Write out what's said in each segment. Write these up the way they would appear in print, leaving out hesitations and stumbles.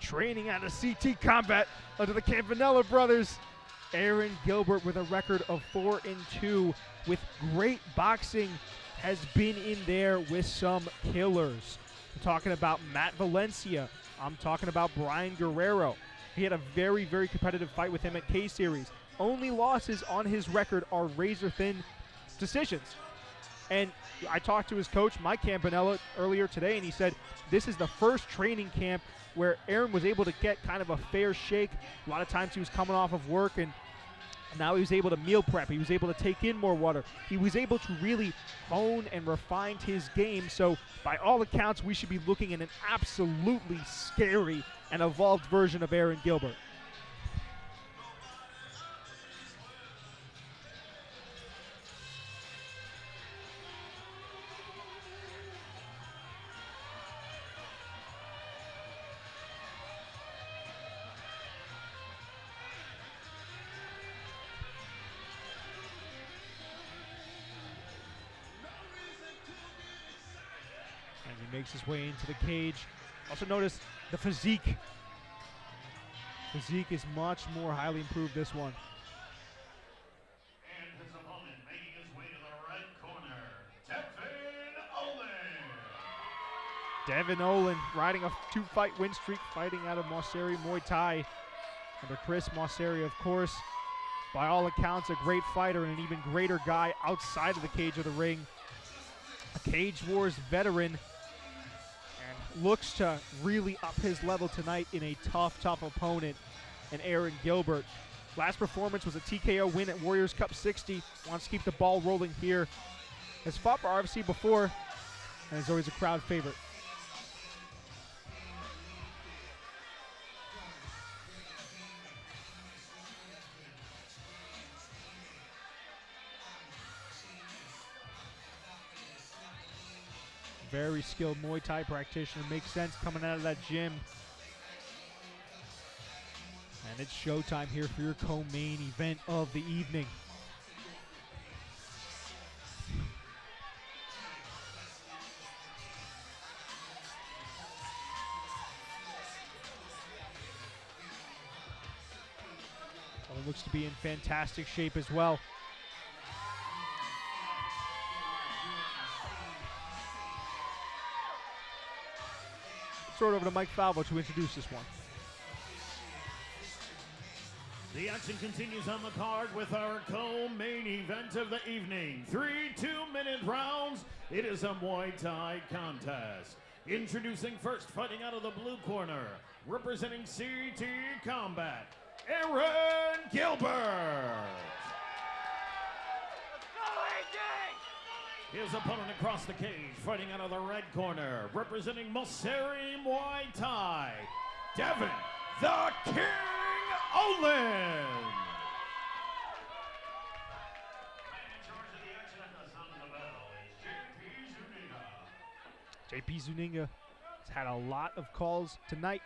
training out of CT Combat under the Campanella brothers. Aaron Gilbert with a record of 4-2 with great boxing has been in there with some killers. I'm talking about Matt Valencia. I'm talking about Brian Guerrero. He had a very, very competitive fight with him at K-Series. Only losses on his record are razor-thin decisions. And I talked to his coach, Mike Campanella, earlier today, and he said this is the first training camp where Aaron was able to get kind of a fair shake. A lot of times he was coming off of work, and now he was able to meal prep. He was able to take in more water. He was able to really hone and refine his game. So by all accounts, we should be looking at an absolutely scary and evolved version of Aaron Gilbert. He makes his way into the cage. Also notice the physique. Physique is much more highly improved this one. And his opponent making his way to the right corner, Devin Olen. Devin Olen riding a 2-fight win streak, fighting out of Mosseri Muay Thai under Chris Mosseri, of course. By all accounts, a great fighter and an even greater guy outside of the cage of the ring. A Cage Wars veteran, and looks to really up his level tonight in a tough opponent in Aaron Gilbert. Last performance was a TKO win at Warriors Cup 60. Wants to keep the ball rolling here. Has fought for RFC before, and is always a crowd favorite. Very skilled Muay Thai practitioner. Makes sense coming out of that gym. And it's showtime here for your co-main event of the evening. It looks to be in fantastic shape as well. Throw it over to Mike Falvo to introduce this one. The action continues on the card with our co-main event of the evening. 3 2-minute rounds. It is a Muay Thai contest. Introducing first, fighting out of the blue corner, representing CT Combat, Aaron Gilbert. His opponent across the cage, fighting out of the red corner, representing Mosseri Muay Thai, Devin the King Olen. In charge of the action at the sound of the bell is JP Zuninga has had a lot of calls tonight.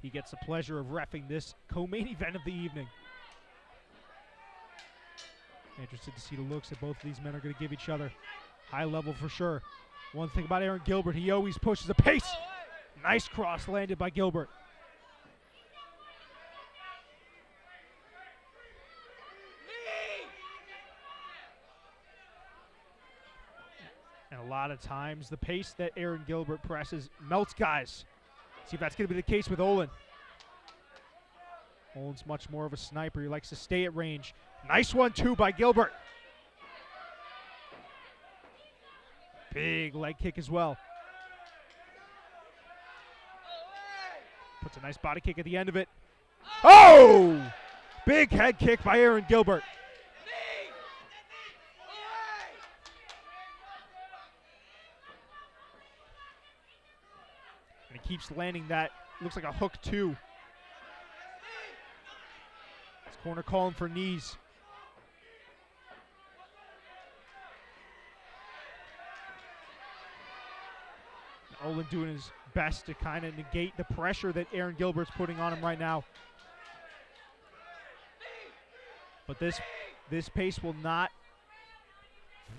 He gets the pleasure of reffing this co-main event of the evening. Interested to see the looks that both of these men are going to give each other. High level for sure. One thing about Aaron Gilbert, he always pushes the pace. Nice cross landed by Gilbert. And a lot of times, the pace that Aaron Gilbert presses melts guys. See if that's going to be the case with Olen. Olen's much more of a sniper. He likes to stay at range. Nice one, too, by Gilbert. Big leg kick as well. Puts a nice body kick at the end of it. Oh! Big head kick by Aaron Gilbert. And he keeps landing that. Looks like a hook, too. His corner calling for knees. Olen doing his best to kind of negate the pressure that Aaron Gilbert's putting on him right now. But this pace will not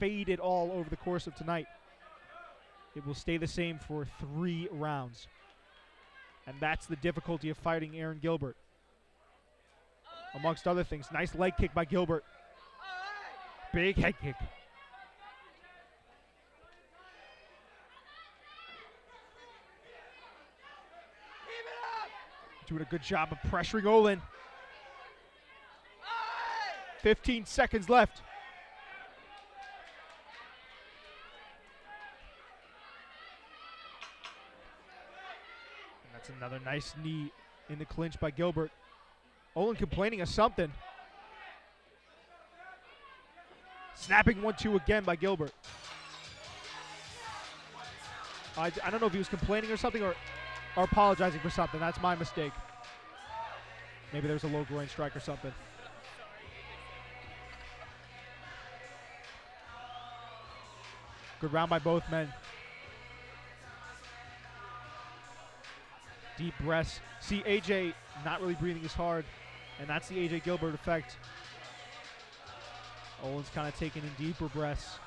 fade at all over the course of tonight. It will stay the same for 3 rounds. And that's the difficulty of fighting Aaron Gilbert. Amongst other things, nice leg kick by Gilbert. Big head kick. Doing a good job of pressuring Olen. 15 seconds left. And that's another nice knee in the clinch by Gilbert. Olen complaining of something. Snapping 1-2 again by Gilbert. I don't know if he was complaining or something or apologizing for something. That's my mistake. Maybe there's a low groin strike or something. Good round by both men. Deep breaths. See AJ not really breathing as hard, and that's the AJ Gilbert effect. Olen's kind of taking in deeper breaths.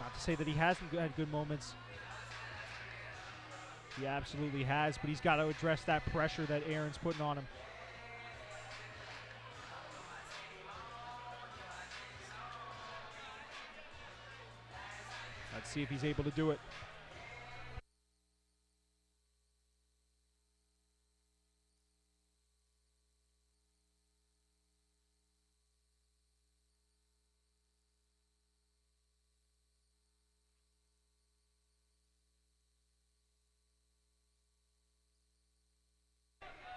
Not to say that he hasn't had good moments. He absolutely has, but he's got to address that pressure that Aaron's putting on him. Let's see if he's able to do it.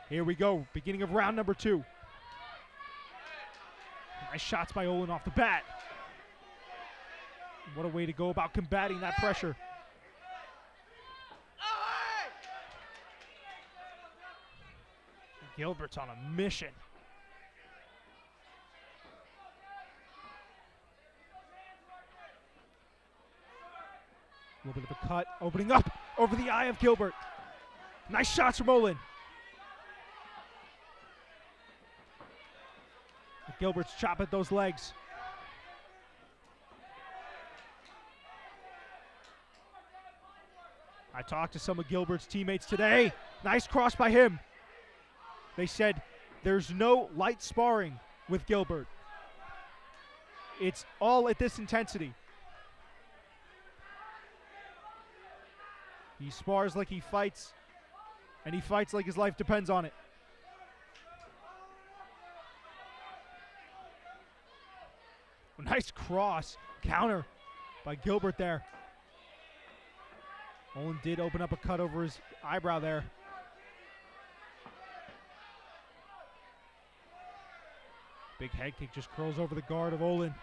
Here we go, beginning of round number 2. Nice shots by Olen off the bat. What a way to go about combating that pressure. Gilbert's on a mission. A little bit of a cut, opening up over the eye of Gilbert. Nice shots from Olen. Gilbert's chopping at those legs. I talked to some of Gilbert's teammates today. Nice cross by him. They said there's no light sparring with Gilbert. It's all at this intensity. He spars like he fights, and he fights like his life depends on it. Nice cross, counter by Gilbert there. Olen did open up a cut over his eyebrow there. Big head kick just curls over the guard of Olen.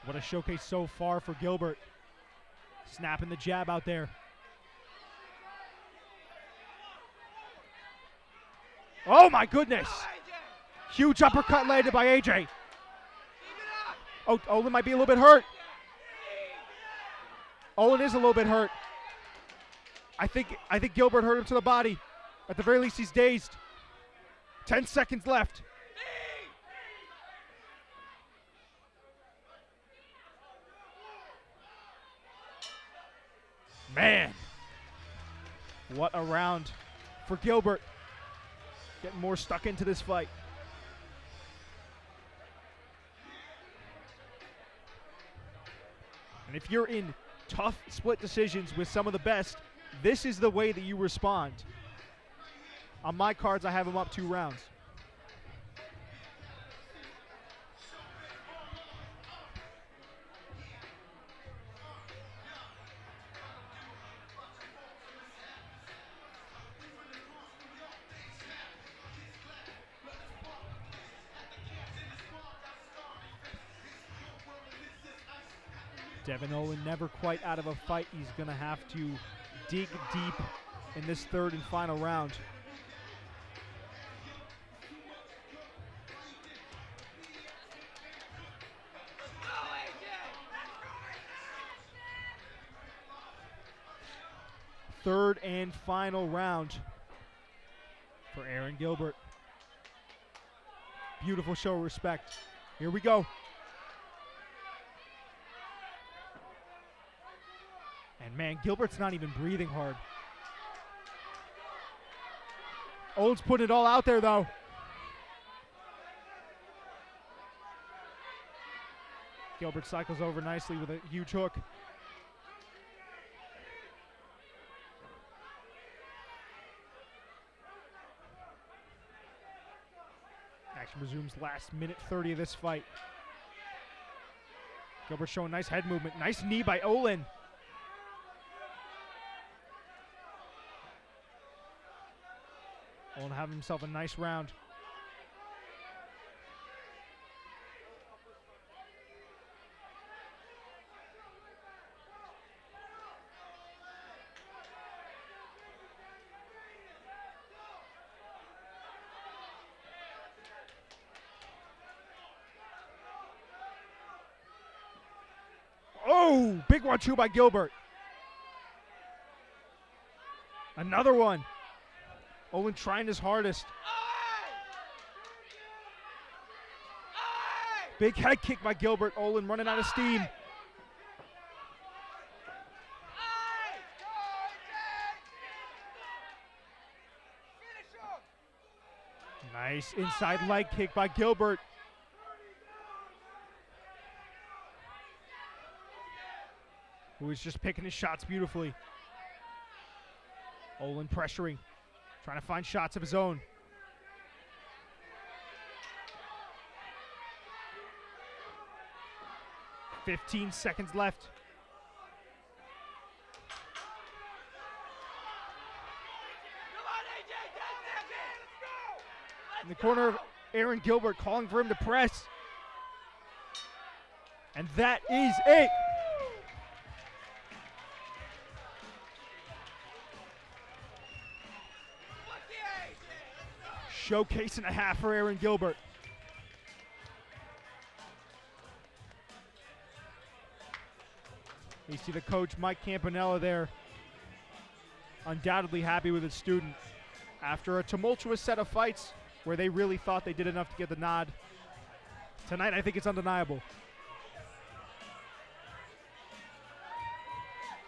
What a showcase so far for Gilbert. Snapping the jab out there. Oh my goodness! Huge uppercut landed by AJ. Oh, Olen might be a little bit hurt. Olen is a little bit hurt. I think Gilbert hurt him to the body. At the very least, he's dazed. 10 seconds left. Man, what a round for Gilbert. Getting more stuck into this fight. And if you're in tough split decisions with some of the best, this is the way that you respond. On my cards, I have him up 2 rounds. Devin Olen never quite out of a fight. He's going to have to dig deep in this 3rd and final round. Third and final round for Aaron Gilbert. Beautiful show of respect. Here we go. And man, Gilbert's not even breathing hard. Olen's putting it all out there though. Gilbert cycles over nicely with a huge hook. Action resumes last minute 30 of this fight. Gilbert showing nice head movement. Nice knee by Olen. Olen having himself a nice round. Oh, big 1-2 by Gilbert. Another one. Olen trying his hardest. Big head kick by Gilbert. Olen running out of steam. Nice inside leg kick by Gilbert. Who is just picking his shots beautifully. Olen pressuring, trying to find shots of his own. "15 seconds left. In the corner, Aaron Gilbert calling for him to press. And that is it. Showcase and a half for Aaron Gilbert. You see the coach, Mike Campanella, there. Undoubtedly happy with his student. After a tumultuous set of fights where they really thought they did enough to get the nod, tonight I think it's undeniable.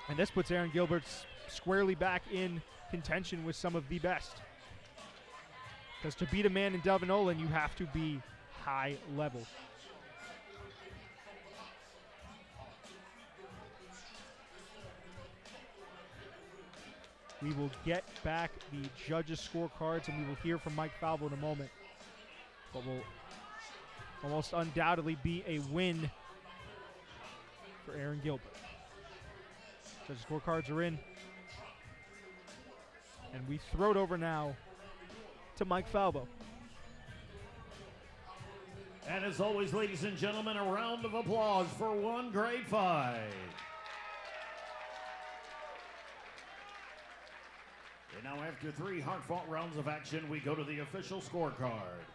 And this puts Aaron Gilbert squarely back in contention with some of the best. Because to beat a man in Devin Olen, you have to be high level. We will get back the judges' scorecards, and we will hear from Mike Falvo in a moment. But will almost undoubtedly be a win for Aaron Gilbert. Judges' scorecards are in. And we throw it over now to Mike Falvo. And as always, ladies and gentlemen, a round of applause for one great fight. And now, after 3 hard-fought rounds of action, we go to the official scorecard.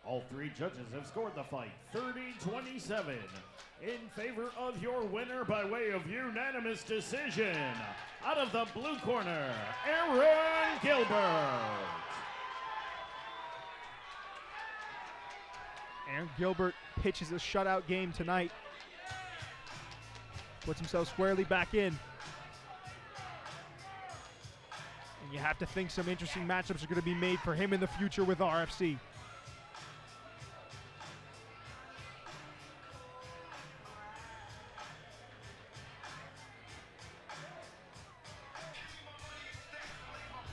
All 3 judges have scored the fight 30-27 in favor of your winner by way of unanimous decision. Out of the blue corner, Aaron Gilbert. Aaron Gilbert pitches a shutout game tonight. Puts himself squarely back in. And you have to think some interesting matchups are going to be made for him in the future with RFC.